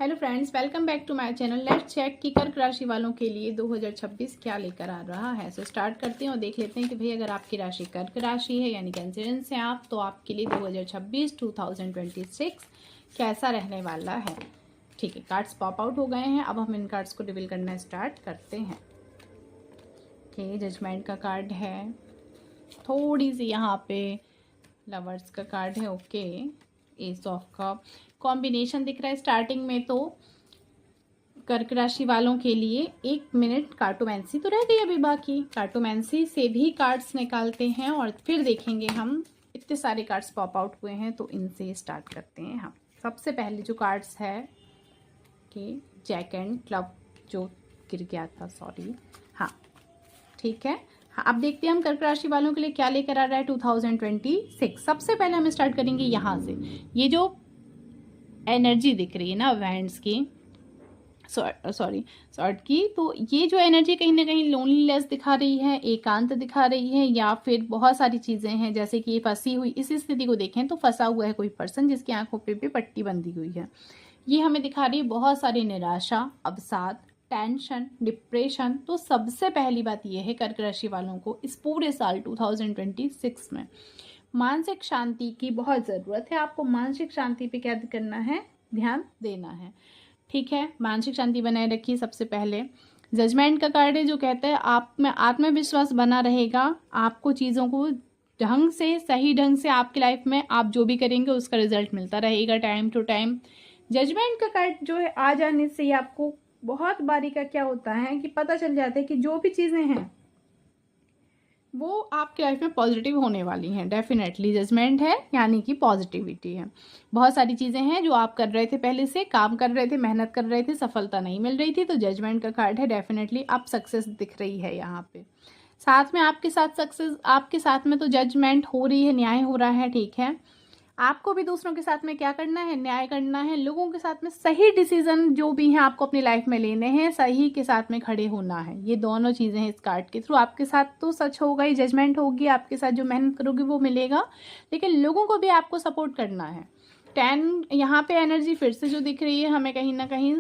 Hello friends, welcome back to my channel. Let's check कि कर्क राशि वालों के लिए 2026 क्या लेकर आ रहा है। सो स्टार्ट करते हैं और देख लेते हैं कि भाई अगर आपकी राशि कर्क राशि है यानी कैंसरियंस हैं आप, तो आपके लिए 2026 कैसा रहने वाला है। ठीक है, कार्ड्स पॉप आउट हो गए हैं। अब हम इन कार्ड्स को रिवील करना स्टार्ट करते हैं। ओके, जजमेंट का कार्ड है, थोड़ी सी यहाँ पे लवर्स का कार्ड है। Okay, S of cup combination दिख रहा है स्टार्टिंग में। तो कर्क राशि वालों के लिए 1 मिनट कार्टोमेंसी तो रह गई अभी बाकी। कार्टोमेंसी से भी कार्ड्स निकालते हैं और फिर देखेंगे हम। इतने सारे कार्ड्स पॉप आउट हुए हैं तो इनसे स्टार्ट करते हैं हम। सबसे पहले जो कार्ड्स है कि जैक एंड क्लब जो गिर गया था, सॉरी, हाँ ठीक है। हाँ, अब देखते हैं हम कर्क राशि वालों के लिए क्या लेकर आ रहा है 2026। सबसे पहले हम स्टार्ट करेंगे यहाँ से। ये जो एनर्जी दिख रही है ना वैंड्स की, सॉर्ट की, तो ये जो एनर्जी कहीं ना कहीं लोनलीनेस दिखा रही है, एकांत दिखा रही है, या फिर बहुत सारी चीज़ें हैं जैसे कि फंसी हुई। इस स्थिति को देखें तो फंसा हुआ है कोई पर्सन जिसकी आंखों पे भी पट्टी बंधी हुई है। ये हमें दिखा रही है बहुत सारी निराशा, अवसाद, टेंशन, डिप्रेशन। तो सबसे पहली बात यह है कर्क राशि वालों को इस पूरे साल 2026 में मानसिक शांति की बहुत ज़रूरत है। आपको मानसिक शांति पे क्या करना है, ध्यान देना है। ठीक है, मानसिक शांति बनाए रखिए। सबसे पहले जजमेंट का कार्ड है जो कहता है आप में आत्मविश्वास बना रहेगा। आपको चीज़ों को ढंग से, सही ढंग से आपकी लाइफ में आप जो भी करेंगे उसका रिजल्ट मिलता रहेगा टाइम टू टाइम। जजमेंट का कार्ड जो है आ जाने से आपको बहुत बारी का क्या होता है कि पता चल जाता है कि जो भी चीज़ें हैं वो आपकी लाइफ में पॉजिटिव होने वाली हैं। डेफिनेटली जजमेंट है यानी कि पॉजिटिविटी है। बहुत सारी चीज़ें हैं जो आप कर रहे थे, पहले से काम कर रहे थे, मेहनत कर रहे थे, सफलता नहीं मिल रही थी, तो जजमेंट का कार्ड है। डेफिनेटली अब सक्सेस दिख रही है यहाँ पे। साथ में आपके साथ सक्सेस, आपके साथ में तो जजमेंट हो रही है, न्याय हो रहा है। ठीक है, आपको भी दूसरों के साथ में क्या करना है, न्याय करना है। लोगों के साथ में सही डिसीजन जो भी हैं आपको अपनी लाइफ में लेने हैं, सही के साथ में खड़े होना है। ये दोनों चीज़ें हैं इस कार्ड के थ्रू। आपके साथ तो सच होगा ही, जजमेंट होगी, आपके साथ जो मेहनत करोगे वो मिलेगा, लेकिन लोगों को भी आपको सपोर्ट करना है। 10 यहाँ पे एनर्जी फिर से जो दिख रही है हमें कहीं ना कहीं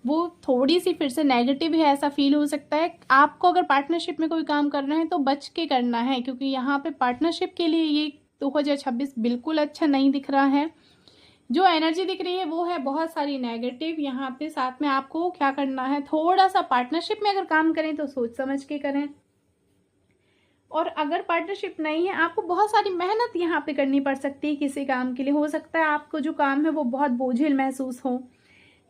वो थोड़ी सी फिर से नेगेटिव है, ऐसा फील हो सकता है। आपको अगर पार्टनरशिप में कोई काम करना है तो बच के करना है, क्योंकि यहाँ पे पार्टनरशिप के लिए ये 2026 बिल्कुल अच्छा नहीं दिख रहा है। जो एनर्जी दिख रही है वो है बहुत सारी नेगेटिव यहाँ पे। साथ में आपको क्या करना है, थोड़ा सा पार्टनरशिप में अगर काम करें तो सोच समझ के करें, और अगर पार्टनरशिप नहीं है आपको बहुत सारी मेहनत यहाँ पे करनी पड़ सकती है किसी काम के लिए। हो सकता है आपको जो काम है वो बहुत बोझिल महसूस हो,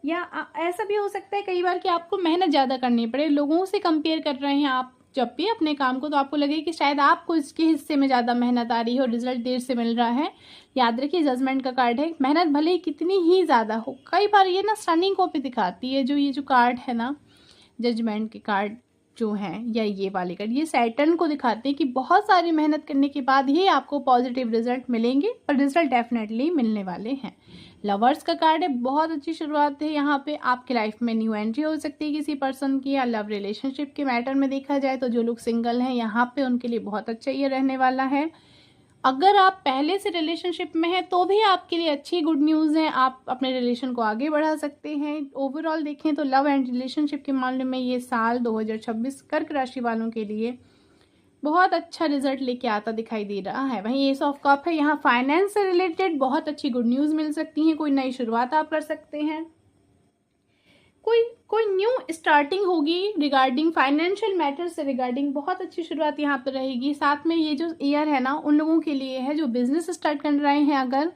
या ऐसा भी हो सकता है कई बार कि आपको मेहनत ज़्यादा करनी पड़े। लोगों से कंपेयर कर रहे हैं आप जब भी अपने काम को, तो आपको लगे कि शायद आपको इसके हिस्से में ज़्यादा मेहनत आ रही है और रिजल्ट देर से मिल रहा है। याद रखिए जजमेंट का कार्ड है, मेहनत भले ही कितनी ही ज़्यादा हो, कई बार ये ना सनी को भी दिखाती है। जो ये जो कार्ड है ना, जजमेंट के कार्ड जो हैं, या ये वाले कार्ड, ये सैटर्न को दिखाते हैं कि बहुत सारी मेहनत करने के बाद ही आपको पॉजिटिव रिजल्ट मिलेंगे, और रिजल्ट डेफिनेटली मिलने वाले हैं। लवर्स का कार्ड है, बहुत अच्छी शुरुआत है। यहाँ पे आपकी लाइफ में न्यू एंट्री हो सकती है किसी पर्सन की, या लव रिलेशनशिप के मैटर में देखा जाए तो जो लोग सिंगल हैं यहाँ पे उनके लिए बहुत अच्छा ये रहने वाला है। अगर आप पहले से रिलेशनशिप में हैं तो भी आपके लिए अच्छी गुड न्यूज़ है, आप अपने रिलेशन को आगे बढ़ा सकते हैं। ओवरऑल देखें तो लव एंड रिलेशनशिप के मामले में ये साल 2026 कर्क राशि वालों के लिए बहुत अच्छा रिजल्ट लेके आता दिखाई दे रहा है। वहीं एस ऑफ कप है, यहाँ फाइनेंस से रिलेटेड बहुत अच्छी गुड न्यूज़ मिल सकती है। कोई नई शुरुआत आप कर सकते हैं, कोई न्यू स्टार्टिंग होगी रिगार्डिंग फाइनेंशियल मैटर से रिगार्डिंग, बहुत अच्छी शुरुआत यहाँ पर रहेगी। साथ में ये जो ईयर है ना उन लोगों के लिए है जो बिजनेस स्टार्ट कर रहे हैं अगर,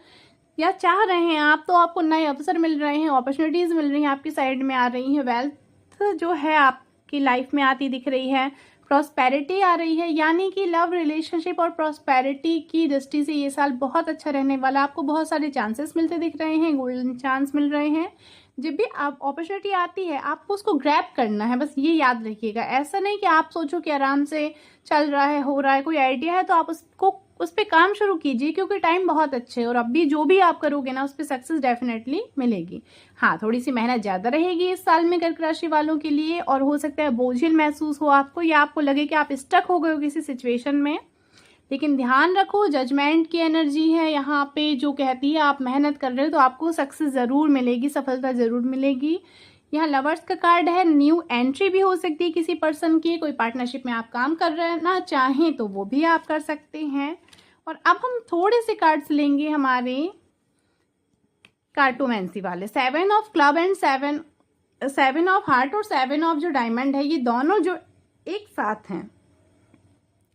या चाह रहे हैं आप, तो आपको नए अवसर मिल रहे हैं, अपॉर्चुनिटीज़ मिल रही हैं, आपकी साइड में आ रही हैं। वेल्थ जो है आपकी लाइफ में आती दिख रही है, प्रॉस्पेरिटी आ रही है, यानी कि लव रिलेशनशिप और प्रॉस्पेरिटी की दृष्टि से ये साल बहुत अच्छा रहने वाला। आपको बहुत सारे चांसेस मिलते दिख रहे हैं, गोल्डन चांस मिल रहे हैं। जब भी आप अपॉर्चुनिटी आती है आपको उसको ग्रैब करना है, बस ये याद रखिएगा। ऐसा नहीं कि आप सोचो कि आराम से चल रहा है, हो रहा है, कोई आइडिया है तो आप उस पर काम शुरू कीजिए, क्योंकि टाइम बहुत अच्छे है और अभी जो भी आप करोगे ना उस पर सक्सेस डेफिनेटली मिलेगी। हाँ, थोड़ी सी मेहनत ज़्यादा रहेगी इस साल में कर्क राशि वालों के लिए, और हो सकता है बोझिल महसूस हो आपको, या आपको लगे कि आप स्टक हो गए हो किसी सिचुएशन में, लेकिन ध्यान रखो जजमेंट की एनर्जी है यहाँ पे जो कहती है आप मेहनत कर रहे हो तो आपको सक्सेस ज़रूर मिलेगी, सफलता ज़रूर मिलेगी। यहाँ लवर्स का कार्ड है, न्यू एंट्री भी हो सकती है किसी पर्सन की, कोई पार्टनरशिप में आप काम कर रहे ना चाहें तो वो भी आप कर सकते हैं। और अब हम थोड़े से कार्ड्स लेंगे हमारे कार्टोमेंसी वाले, 7 of club and 7 of heart और 7 ऑफ जो डायमंड है, ये दोनों जो एक साथ हैं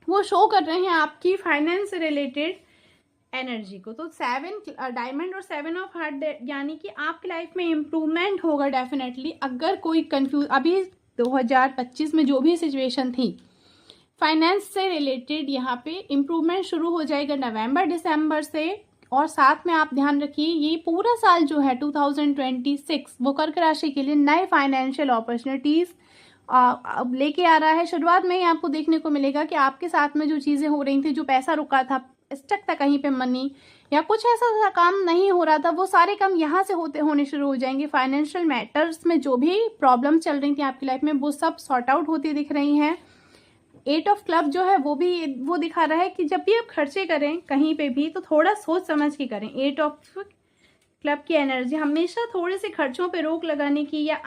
वो शो कर रहे हैं आपकी फाइनेंस से रिलेटेड एनर्जी को। तो 7 डायमंड और 7 ऑफ हार्ट यानी कि आपकी लाइफ में इम्प्रूवमेंट होगा डेफिनेटली। अगर कोई कंफ्यूज अभी 2025 में जो भी सिचुएशन थी फाइनेंस से रिलेटेड, यहाँ पे इम्प्रूवमेंट शुरू हो जाएगा नवंबर दिसंबर से। और साथ में आप ध्यान रखिए ये पूरा साल जो है 2026 वो कर्क राशि के लिए नए फाइनेंशियल अपॉर्चुनिटीज अब लेके आ रहा है। शुरुआत में ही आपको देखने को मिलेगा कि आपके साथ में जो चीज़ें हो रही थी, जो पैसा रुका था, स्टक था कहीं पे मनी, या कुछ ऐसा काम नहीं हो रहा था, वो सारे काम यहाँ से होने शुरू हो जाएंगे। फाइनेंशियल मैटर्स में जो भी प्रॉब्लम चल रही थी आपकी लाइफ में वो सब सॉर्ट आउट होती दिख रही हैं। 8 ऑफ क्लब जो है वो दिखा रहा है कि जब भी आप खर्चे करें कहीं पे भी तो थोड़ा सोच समझ के करें। 8 ऑफ क्लब की एनर्जी हमेशा थोड़े से खर्चों पे रोक लगाने की या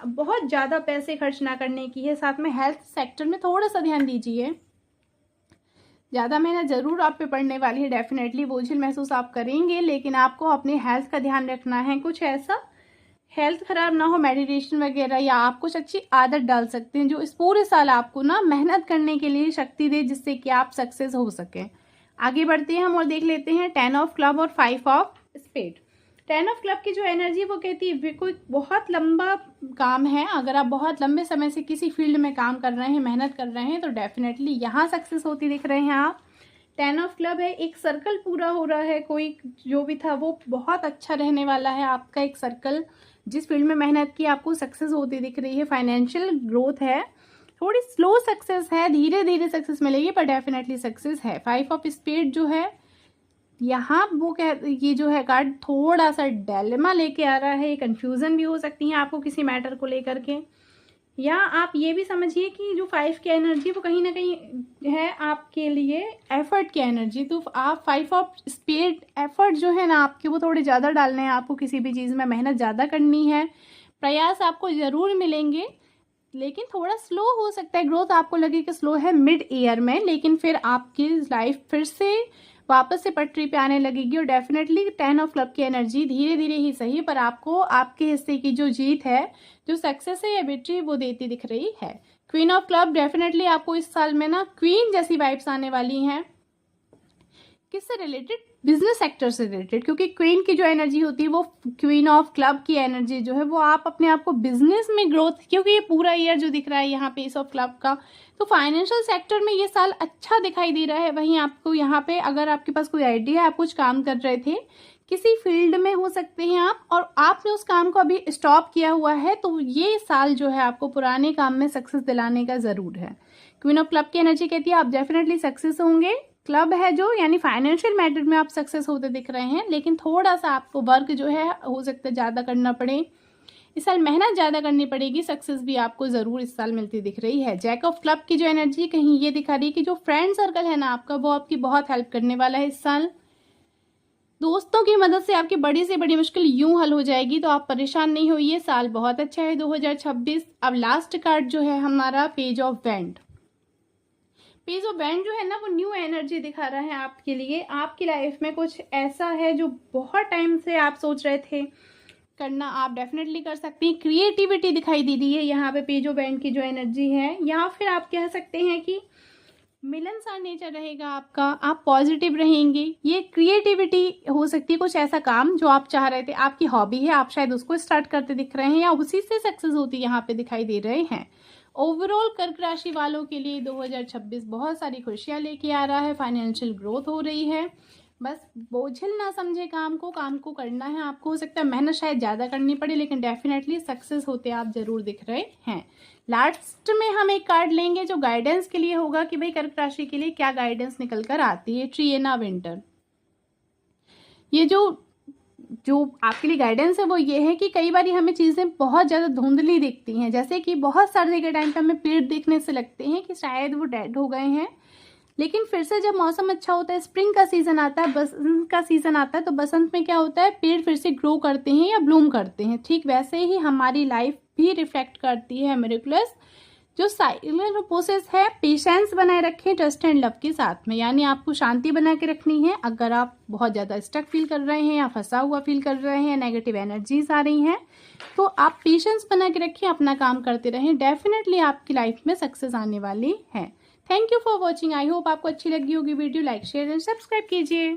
बहुत ज़्यादा पैसे खर्च ना करने की है। साथ में हेल्थ सेक्टर में थोड़ा सा ध्यान दीजिए, ज़्यादा मेहनत ज़रूर आप पे पड़ने वाली है, डेफिनेटली बोझिल महसूस आप करेंगे, लेकिन आपको अपने हेल्थ का ध्यान रखना है। कुछ ऐसा हेल्थ खराब ना हो, मेडिटेशन वगैरह, या आप कुछ अच्छी आदत डाल सकते हैं जो इस पूरे साल आपको ना मेहनत करने के लिए शक्ति दे, जिससे कि आप सक्सेस हो सकें। आगे बढ़ते हैं हम और देख लेते हैं 10 ऑफ क्लब और 5 ऑफ स्पेड। 10 ऑफ क्लब की जो एनर्जी वो कहती है कोई बहुत लंबा काम है, अगर आप बहुत लंबे समय से किसी फील्ड में काम कर रहे हैं, मेहनत कर रहे हैं, तो डेफिनेटली यहाँ सक्सेस होती दिख रहे हैं आप। 10 ऑफ क्लब है, एक सर्कल पूरा हो रहा है, कोई जो भी था वो बहुत अच्छा रहने वाला है आपका एक सर्कल। जिस फील्ड में मेहनत की आपको सक्सेस होती दिख रही है। फाइनेंशियल ग्रोथ है, थोड़ी स्लो सक्सेस है, धीरे धीरे सक्सेस मिलेगी पर डेफिनेटली सक्सेस है। 5 ऑफ स्पेड जो है यहाँ वो ये जो है कार्ड थोड़ा सा डिलेमा लेके आ रहा है, कंफ्यूजन भी हो सकती है आपको किसी मैटर को लेकर के, या आप ये भी समझिए कि जो 5 की एनर्जी वो कहीं ना कहीं है आपके लिए एफर्ट की एनर्जी। तो आप 5 ऑफ स्पेड एफर्ट जो है ना आपके वो थोड़े ज़्यादा डालने हैं, आपको किसी भी चीज़ में मेहनत ज़्यादा करनी है, प्रयास आपको ज़रूर मिलेंगे, लेकिन थोड़ा स्लो हो सकता है। ग्रोथ आपको लगे कि स्लो है मिड ईयर में, लेकिन फिर आपकी लाइफ फिर से वापस से पटरी पे आने लगेगी। और डेफिनेटली 10 ऑफ क्लब की एनर्जी धीरे धीरे ही सही पर आपको आपके हिस्से की जो जीत है, जो सक्सेस है या विक्ट्री, वो देती दिख रही है। क्वीन ऑफ क्लब डेफिनेटली आपको इस साल में ना क्वीन जैसी वाइब्स आने वाली हैं। किससे रिलेटेड? बिजनेस सेक्टर से रिलेटेड, क्योंकि क्वीन की जो एनर्जी होती है वो क्वीन ऑफ क्लब की एनर्जी जो है वो आप अपने आप को बिजनेस में ग्रोथ, क्योंकि ये पूरा ईयर जो दिख रहा है यहाँ पे एस ऑफ क्लब का, तो फाइनेंशियल सेक्टर में ये साल अच्छा दिखाई दे रहा है। वहीं आपको यहाँ पे अगर आपके पास कोई आइडिया है, आप कुछ काम कर रहे थे किसी फील्ड में हो सकते हैं आप, और आपने उस काम को अभी स्टॉप किया हुआ है, तो ये साल जो है आपको पुराने काम में सक्सेस दिलाने का जरूर है। क्वीन ऑफ क्लब की एनर्जी कहती है आप डेफिनेटली सक्सेस होंगे। क्लब है जो यानी फाइनेंशियल मैटर में आप सक्सेस होते दिख रहे हैं, लेकिन थोड़ा सा आपको वर्क जो है हो सकता है ज़्यादा करना पड़े, इस साल मेहनत ज़्यादा करनी पड़ेगी। सक्सेस भी आपको ज़रूर इस साल मिलती दिख रही है। जैक ऑफ क्लब की जो एनर्जी कहीं ये दिखा रही है कि जो फ्रेंड सर्कल है ना आपका, वो आपकी बहुत हेल्प करने वाला है इस साल। दोस्तों की मदद से आपकी बड़ी से बड़ी मुश्किल यूं हल हो जाएगी, तो आप परेशान नहीं होइए, साल बहुत अच्छा है 2026। अब लास्ट कार्ड जो है हमारा page of wand. Page of wand जो है ना वो न्यू एनर्जी दिखा रहा है आपके लिए। आपकी लाइफ में कुछ ऐसा है जो बहुत टाइम से आप सोच रहे थे करना, आप डेफिनेटली कर सकती हैं। क्रिएटिविटी दिखाई दे रही है यहाँ पे पेज ऑफ वैंड की जो एनर्जी है, या फिर आप कह सकते हैं कि मिलनसार नेचर रहेगा आपका, आप पॉजिटिव रहेंगे। ये क्रिएटिविटी हो सकती है, कुछ ऐसा काम जो आप चाह रहे थे, आपकी हॉबी है, आप शायद उसको स्टार्ट करते दिख रहे हैं या उसी से सक्सेस होती यहाँ पे दिखाई दे रहे हैं। ओवरऑल कर्क राशि वालों के लिए 2026 बहुत सारी खुशियां लेके आ रहा है, फाइनेंशियल ग्रोथ हो रही है। बस बोझिल ना समझे काम को करना है आपको। हो सकता है मेहनत शायद ज़्यादा करनी पड़े, लेकिन डेफिनेटली सक्सेस होते आप जरूर दिख रहे हैं। लास्ट में हम एक कार्ड लेंगे जो गाइडेंस के लिए होगा कि भाई कर्क राशि के लिए क्या गाइडेंस निकल कर आती है। ट्रिएना विंटर, ये जो आपके लिए गाइडेंस है वो ये है कि कई बार हमें चीज़ें बहुत ज़्यादा धुंधली दिखती हैं, जैसे कि बहुत सर्दी के टाइम पे हमें पेड़ देखने से लगते हैं कि शायद वो डेड हो गए हैं, लेकिन फिर से जब मौसम अच्छा होता है, स्प्रिंग का सीजन आता है, बसंत का सीजन आता है, तो बसंत में क्या होता है, पेड़ फिर से ग्रो करते हैं या ब्लूम करते हैं। ठीक वैसे ही हमारी लाइफ भी रिफ्लेक्ट करती है मिरेकुलस जो साइलेंट प्रोसेस है। पेशेंस बनाए रखें ट्रस्ट एंड लव के साथ में, यानी आपको शांति बना के रखनी है। अगर आप बहुत ज़्यादा स्टक फील कर रहे हैं या फंसा हुआ फील कर रहे हैं, नेगेटिव एनर्जीज आ रही हैं, तो आप पेशेंस बना के रखें, अपना काम करते रहें। डेफिनेटली आपकी लाइफ में सक्सेस आने वाली है। Thank you for watching. I hope आपको अच्छी लगी होगी video. Like share and subscribe कीजिए।